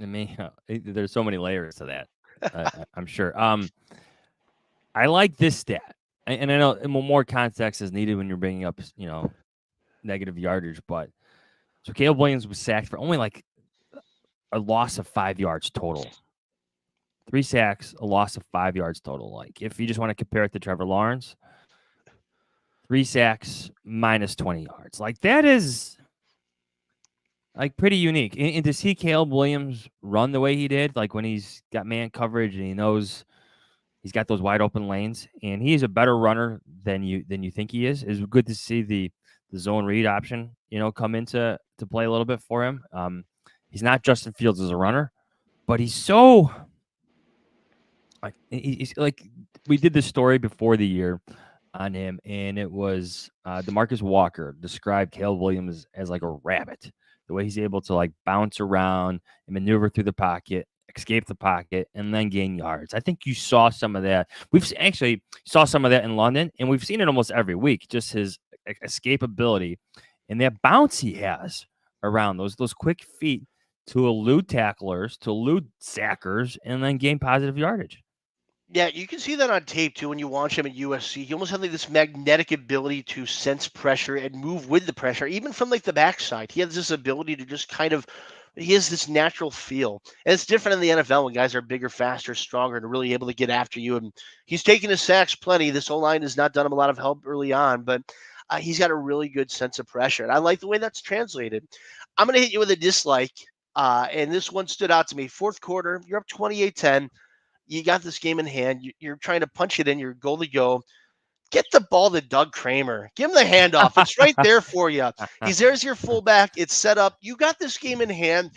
I mean, there's so many layers to that. I'm sure. I like this stat. And I know more context is needed when you're bringing up, negative yardage. But so Caleb Williams was sacked for only like a loss of 5 yards total. 3 sacks, a loss of 5 yards total. Like if you just want to compare it to Trevor Lawrence, 3 sacks minus 20 yards. Like that is like pretty unique. And to see Caleb Williams run the way he did, like when he's got man coverage and he knows he's got those wide open lanes, and he is a better runner than you think he is. It's good to see the zone read option, come into play a little bit for him. He's not Justin Fields as a runner, but he's so he's like we did this story before the year on him, and it was DeMarcus Walker described Caleb Williams as like a rabbit. The way he's able to like bounce around and maneuver through the pocket, escape the pocket, and then gain yards. I think you saw some of that. We've actually saw some of that in London, and we've seen it almost every week, just his escapability and that bounce he has around those quick feet to elude tacklers, to elude sackers, and then gain positive yardage. Yeah, you can see that on tape too when you watch him at USC. He almost had like this magnetic ability to sense pressure and move with the pressure, even from like the backside. He has this ability to just he has this natural feel. And it's different in the NFL when guys are bigger, faster, stronger, and really able to get after you. And he's taken his sacks plenty. This O-line has not done him a lot of help early on, but he's got a really good sense of pressure. And I like the way that's translated. I'm going to hit you with a dislike. And this one stood out to me. Fourth quarter, you're up 28-10. You got this game in hand. You're trying to punch it in. You're goal to go. Get the ball to Doug Kramer. Give him the handoff. It's right there for you. He's there as your fullback. It's set up. You got this game in hand.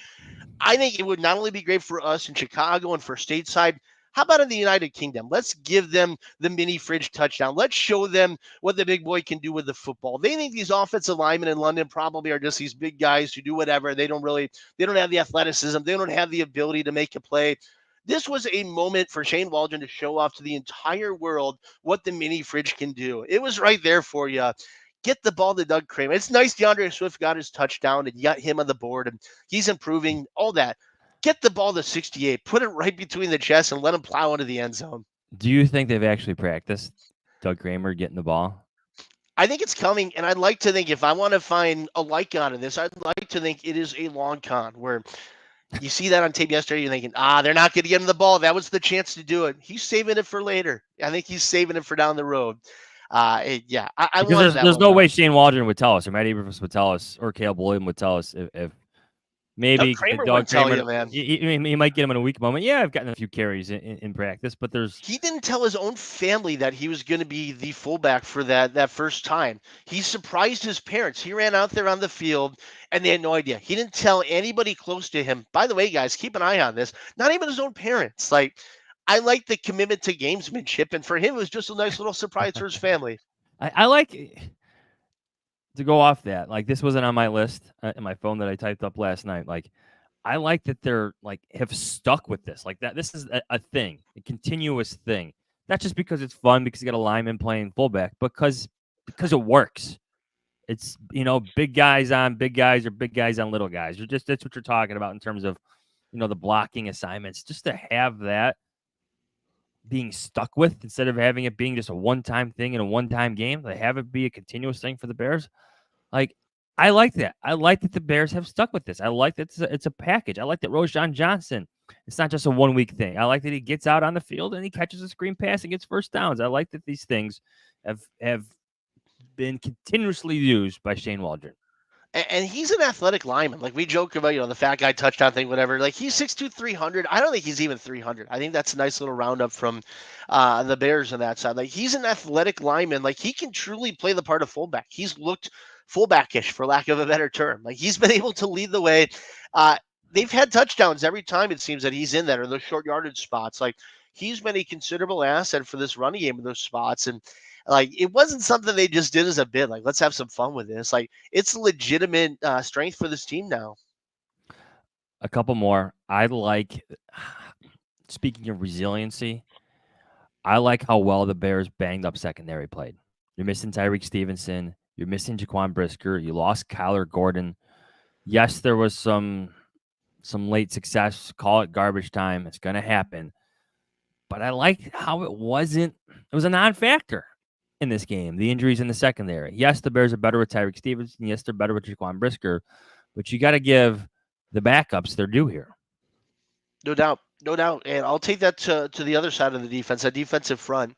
I think it would not only be great for us in Chicago and for stateside. How about in the United Kingdom? Let's give them the mini fridge touchdown. Let's show them what the big boy can do with the football. They think these offensive linemen in London probably are just these big guys who do whatever. They don't have the athleticism. They don't have the ability to make a play. This was a moment for Shane Waldron to show off to the entire world what the mini fridge can do. It was right there for you. Get the ball to Doug Kramer. It's nice DeAndre Swift got his touchdown and you got him on the board and he's improving, all that. Get the ball to 68. Put it right between the chest and let him plow into the end zone. Do you think they've actually practiced Doug Kramer getting the ball? I think it's coming, and I'd like to think if I want to find a like on this, I'd like to think it is a long con where – you see that on tape yesterday, you're thinking, they're not going to get him the ball. That was the chance to do it. He's saving it for later. I think he's saving it for down the road. I there's no way Shane Waldron would tell us, or Matt Eberflus would tell us, or Caleb Williams would tell us if maybe Doug Kramer, man. He might get him in a weak moment. Yeah, I've gotten a few carries in practice, but he didn't tell his own family that he was going to be the fullback for that first time. He surprised his parents. He ran out there on the field, and they had no idea. He didn't tell anybody close to him. By the way, guys, keep an eye on this. Not even his own parents. Like, I like the commitment to gamesmanship, and for him, it was just a nice little surprise for his family. I like to go off that. Like, this wasn't on my list in my phone that I typed up last night. Like, I like that they're like have stuck with this. Like that, this is a thing, a continuous thing. Not just because it's fun, because you got a lineman playing fullback, because it works. It's, big guys on big guys or big guys on little guys. That's what you're talking about in terms of, the blocking assignments. Just to have that being stuck with instead of having it being just a one-time thing in a one-time game, to have it be a continuous thing for the Bears. Like, I like that. I like that the Bears have stuck with this. I like that it's a package. I like that Roschon Johnson, it's not just a one-week thing. I like that he gets out on the field and he catches a screen pass and gets first downs. I like that these things have been continuously used by Shane Waldron. And he's an athletic lineman. Like, we joke about, the fat guy touchdown thing, whatever. Like, he's 6'2", 300. I don't think he's even 300. I think that's a nice little roundup from the Bears on that side. Like, he's an athletic lineman. Like, he can truly play the part of fullback. He's looked fullbackish, for lack of a better term. Like, he's been able to lead the way. They've had touchdowns every time, it seems, that he's in there, or those short yardage spots. Like, he's been a considerable asset for this running game in those spots. And like, it wasn't something they just did as a bit. Like, let's have some fun with this. Like, it's legitimate strength for this team now. A couple more. I like, speaking of resiliency, I like how well the Bears banged up secondary played. You're missing Tyreek Stevenson. You're missing Jaquan Brisker. You lost Kyler Gordon. Yes, there was some late success. Call it garbage time. It's going to happen. But I like how it was a non-factor in this game, the injuries in the secondary. Yes, the Bears are better with Tyreek Stevenson. Yes, they're better with Jaquan Brisker. But you got to give the backups their due here. No doubt. No doubt. And I'll take that to the other side of the defense, that defensive front.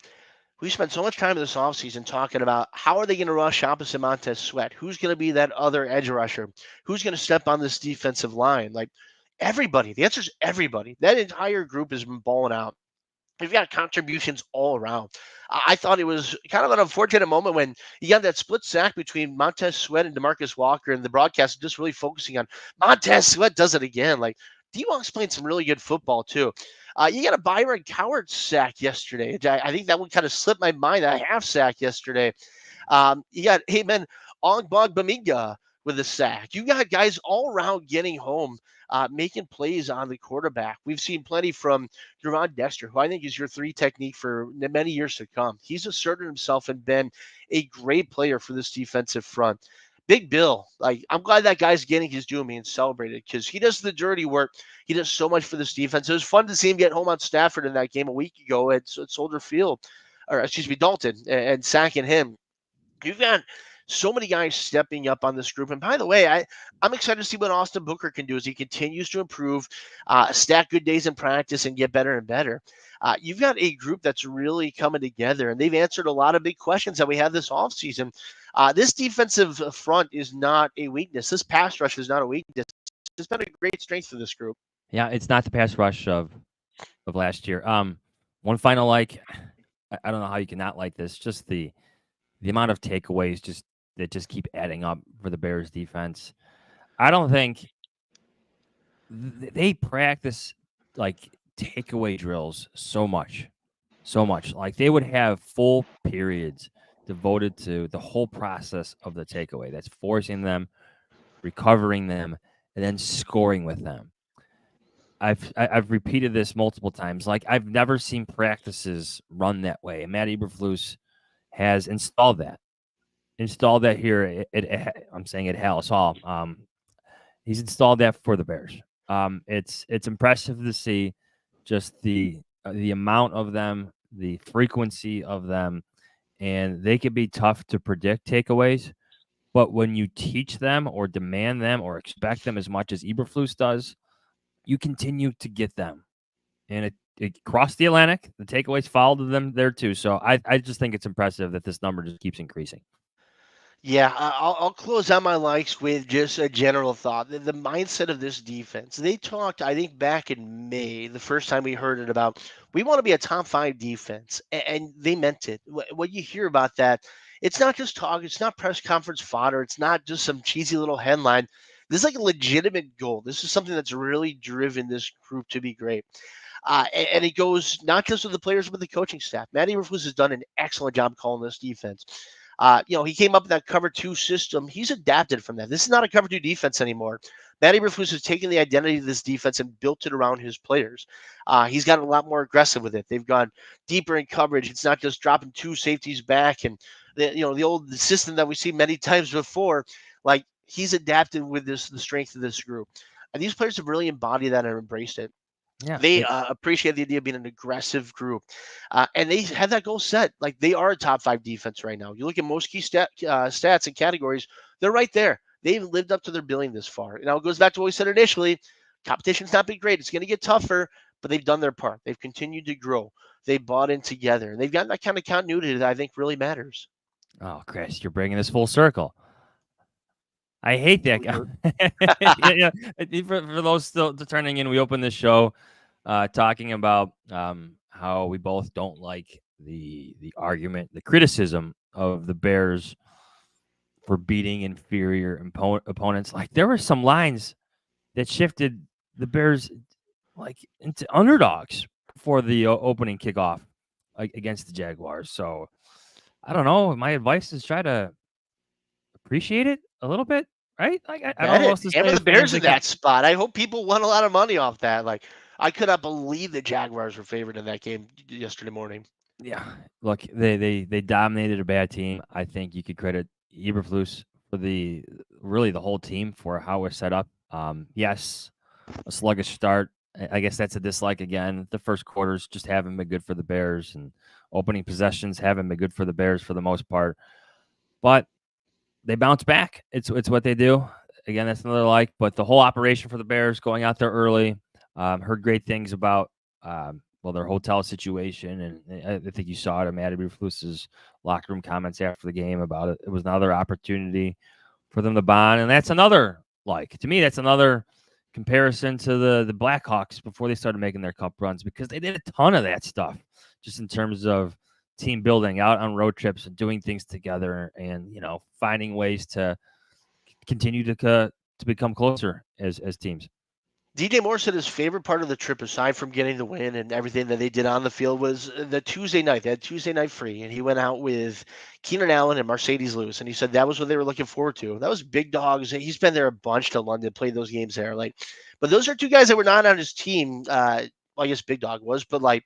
We spent so much time this offseason talking about how are they going to rush opposite Montez Sweat? Who's going to be that other edge rusher? Who's going to step on this defensive line? Like, everybody. The answer is everybody. That entire group has been balling out. They've got contributions all around. I thought it was kind of an unfortunate moment when you got that split sack between Montez Sweat and DeMarcus Walker, and the broadcast just really focusing on Montez Sweat does it again. Like, D-Walk's playing some really good football too. You got a Byron Coward sack yesterday. I think that one kind of slipped my mind, a half sack yesterday. You got Heyman Ongbogbaminga with a sack. You got guys all around getting home, making plays on the quarterback. We've seen plenty from Gervon Dexter, who I think is your 3 technique for many years to come. He's asserted himself and been a great player for this defensive front. Big Bill, like, I'm glad that guy's getting his due and being celebrated, because he does the dirty work. He does so much for this defense. It was fun to see him get home on Stafford in that game a week ago at Soldier Field, Dalton, and sacking him. You've got so many guys stepping up on this group. And by the way, I'm excited to see what Austin Booker can do as he continues to improve, stack good days in practice, and get better and better. You've got a group that's really coming together, and they've answered a lot of big questions that we had this offseason. This defensive front is not a weakness. This pass rush is not a weakness. It's been a great strength for this group. Yeah, it's not the pass rush of last year. One final I don't know how you can not like this. Just the amount of takeaways that just keep adding up for the Bears defense. I don't think they practice like takeaway drills so much. Like, they would have full periods devoted to the whole process of the takeaway. That's forcing them, recovering them, and then scoring with them. I've repeated this multiple times. Like, I've never seen practices run that way. And Matt Eberflus has installed that here. I'm saying at Hallis Hall. He's installed that for the Bears. It's impressive to see just the amount of them, the frequency of them, and they can be tough to predict takeaways. But when you teach them or demand them or expect them as much as Eberflus does, you continue to get them. And it crossed the Atlantic. The takeaways followed them there too. So I just think it's impressive that this number just keeps increasing. Yeah, I'll close out my likes with just a general thought. The mindset of this defense. They talked, I think, back in May, the first time we heard it about, we want to be a top 5 defense, and they meant it. When you hear about that, it's not just talk. It's not press conference fodder. It's not just some cheesy little headline. This is like a legitimate goal. This is something that's really driven this group to be great. And it goes not just with the players, but the coaching staff. Matty Eberflus has done an excellent job calling this defense. He came up with that cover two system. He's adapted from that. This is not a cover two defense anymore. Matty Eberflus has taken the identity of this defense and built it around his players. He's gotten a lot more aggressive with it. They've gone deeper in coverage. It's not just dropping two safeties back and the old system that we see many times before. Like, he's adapted with the strength of this group. And these players have really embodied that and embraced it. Yeah, they appreciate the idea of being an aggressive group, and they have that goal set. Like, they are a top 5 defense right now. You look at most key stats and categories; they're right there. They've lived up to their billing this far. Now it goes back to what we said initially: competition's not been great. It's going to get tougher, but they've done their part. They've continued to grow. They bought in together, and they've got that kind of continuity that I think really matters. Oh, Chris, you're bringing this full circle. I hate that guy. For those still turning in, we opened this show talking about how we both don't like the argument, the criticism of the Bears for beating inferior opponents. Like, there were some lines that shifted the Bears like into underdogs for the opening kickoff against the Jaguars. So I don't know. My advice is try to appreciate it a little bit. Right? Like, I don't know what to say. And for the Bears in that spot, I hope people won a lot of money off that. Like, I could not believe the Jaguars were favored in that game yesterday morning. Yeah, look, they dominated a bad team. I think you could credit Eberflus for the whole team for how we're set up. Yes, a sluggish start. I guess that's a dislike again. The first quarters just haven't been good for the Bears, and opening possessions haven't been good for the Bears for the most part. But they bounce back. It's what they do. Again, that's another like. But the whole operation for the Bears, going out there early, heard great things about their hotel situation, and I think you saw it in Matty Eberflus's locker room comments after the game about it. It was another opportunity for them to bond, and that's another to me, that's another comparison to the Blackhawks before they started making their cup runs, because they did a ton of that stuff just in terms of team building, out on road trips and doing things together, and finding ways to continue to become closer as teams. DJ Moore said his favorite part of the trip, aside from getting the win and everything that they did on the field, was the Tuesday night. They had Tuesday night free, and he went out with Keenan Allen and Mercedes Lewis, and he said that was what they were looking forward to. That was big dogs. He's been there a bunch to London, played those games there. But those are two guys that were not on his team. I guess Big Dog was, but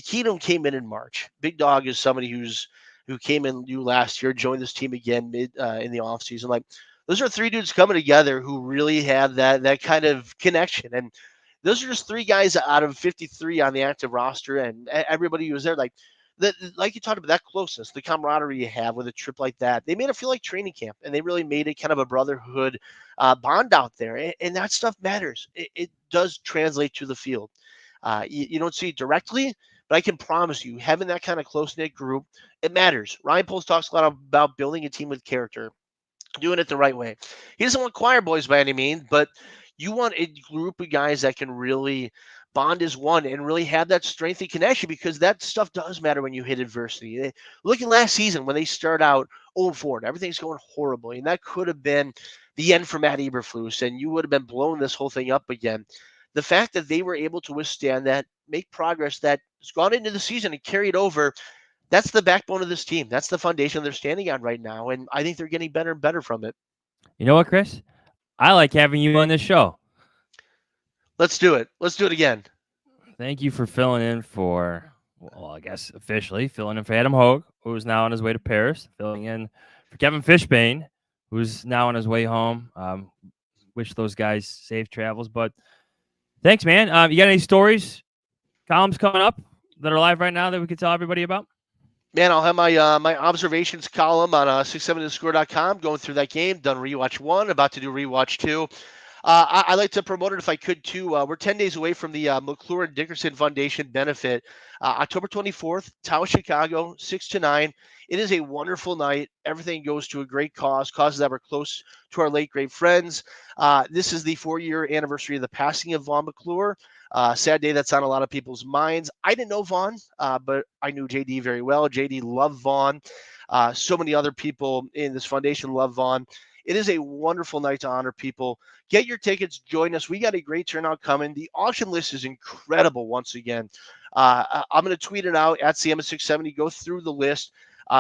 Keenan came in March. Big Dog is somebody who came in last year, joined this team again in the offseason. Those are 3 dudes coming together who really have that kind of connection. And those are just 3 guys out of 53 on the active roster, and everybody who was there, like you talked about, that closeness, the camaraderie you have with a trip like that. They made it feel like training camp, and they really made it kind of a brotherhood bond out there. And that stuff matters. It does translate to the field. You don't see it directly, but I can promise you, having that kind of close-knit group, it matters. Ryan Poles talks a lot about building a team with character, doing it the right way. He doesn't want choir boys by any means, but you want a group of guys that can really bond as one and really have that strength and connection, because that stuff does matter when you hit adversity. Look at last season when they start out 0-4 and everything's going horribly, and that could have been the end for Matt Eberflus, and you would have been blowing this whole thing up again. The fact that they were able to withstand that, make progress that has gone into the season and carried over, that's the backbone of this team. That's the foundation they're standing on right now, and I think they're getting better and better from it. You know what, Chris? I like having you on this show. Let's do it. Let's do it again. Thank you for filling in for, I guess officially filling in for Adam Hogue, who's now on his way to Paris, filling in for Kevin Fishbane, who's now on his way home. Wish those guys safe travels, but thanks, man. You got any stories, columns coming up that are live right now that we could tell everybody about? Man, I'll have my my observations column on 670thescore.com, going through that game. Done rewatch 1, about to do rewatch 2. I like to promote it if I could too. We're 10 days away from the McClure and Dickerson Foundation benefit. October 24th, Tower Chicago, 6 to 9. It is a wonderful night. Everything goes to a great cause, causes that were close to our late great friends. This is the 4-year anniversary of the passing of Vaughn McClure. Sad day that's on a lot of people's minds. I didn't know Vaughn, but I knew JD very well. JD loved Vaughn. So many other people in this foundation love Vaughn. It is a wonderful night to honor people. Get your tickets. Join us. We got a great turnout coming. The auction list is incredible once again. I'm going to tweet it out at Siema670. Go through the list.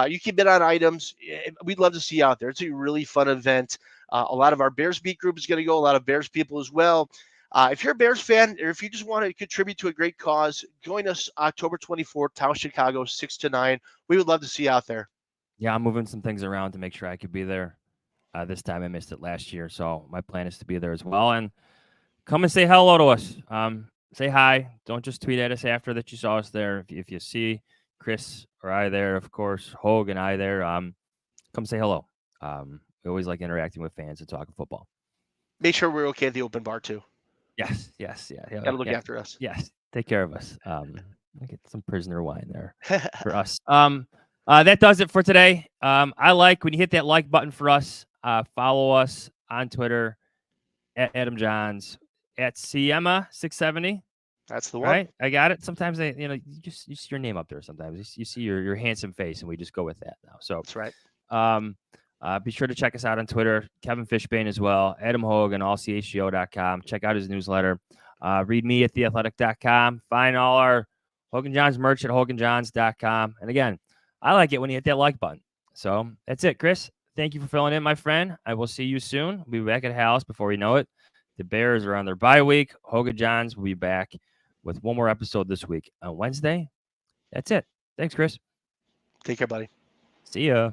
You can bid on items. We'd love to see you out there. It's a really fun event. A lot of our Bears Beat group is going to go. A lot of Bears people as well. If you're a Bears fan, or if you just want to contribute to a great cause, join us October 24th, Town Chicago, 6 to 9. We would love to see you out there. Yeah, I'm moving some things around to make sure I could be there. This time I missed it last year, so my plan is to be there as well. And come and say hello to us. Say hi. Don't just tweet at us after that you saw us there. If you see Chris or I there, of course, Hogue and I there, come say hello. We always like interacting with fans and talking football. Make sure we're okay at the open bar too. Yes, yeah. Got to look after us. Yes, take care of us. Get some prisoner wine there for us. That does it for today. I like when you hit that like button for us. Follow us on Twitter at Adam Jahns, at Siema670. That's the one. Right? I got it. Sometimes you see your name up there. Sometimes you see your handsome face, and we just go with that now. So that's right. Be sure to check us out on Twitter, Kevin Fishbane as well, Adam Hogan, allchgo.com. Check out his newsletter. Read me at theathletic.com. Find all our Hogan Johns merch at hoganjohns.com. And again, I like it when you hit that like button. So that's it, Chris. Thank you for filling in, my friend. I will see you soon. We'll be back at House before we know it. The Bears are on their bye week. Hogan Johns will be back with one more episode this week on Wednesday. That's it. Thanks, Chris. Take care, buddy. See ya.